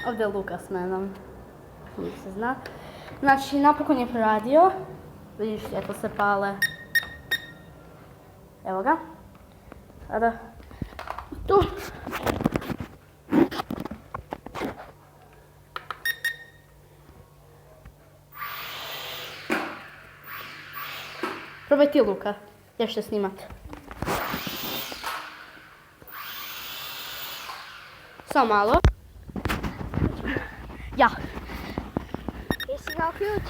Ovdje je Luka s menom. Se zna. Znači, napokon je proradio. Vidiš, svjetlo se pale. Evo ga. Sada tu. Probaj ti, Luka. Ja ću te snimat. Samo malo. Ja. Jesi dao ključ?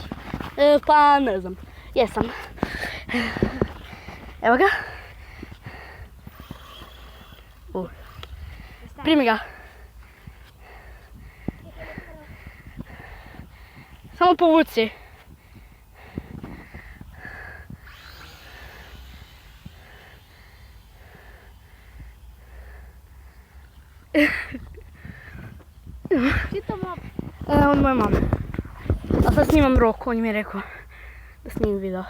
Pa ne znam. Jesam. Evo ga. Primi ga. Samo povuci. Čito map. Od moje mame. A sad snimam Roku, on mi je rekao da snimim video.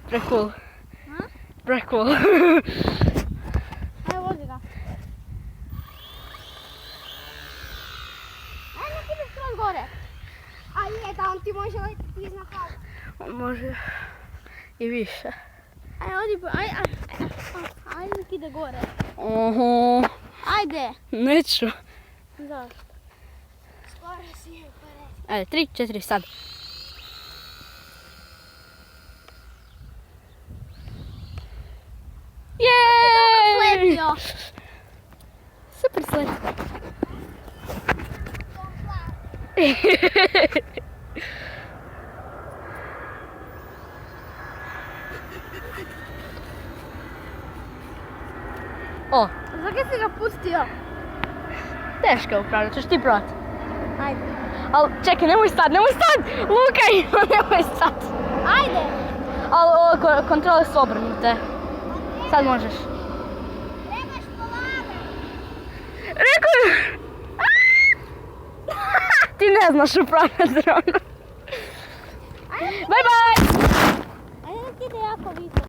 Pre-cool. Pre-cool. Ajde, vozi ga. Ajde, nek ideš skroz gore. A je, da on ti može letiti iznad hauba. On može i više. Ajde, odi, ajde nek ide gore. Oho. Ajde. Neću. Zašto? Skoro si je pored. Ajde, 3, 4, sad. Jeeeej! Sletio. Super sletio. O, Zakaj si ga pustio? teško je upravljati, ćeš ti probat. Ajde. Al čekaj, nemoj stati, Luka ima, nemoj stati. Ajde. Ali kontrole su obrnute. Sad možeš. Trebaš polagati. Rekao ti ne znaš upravljati dronom. Bye bye! Ajde nek ide jako visoko.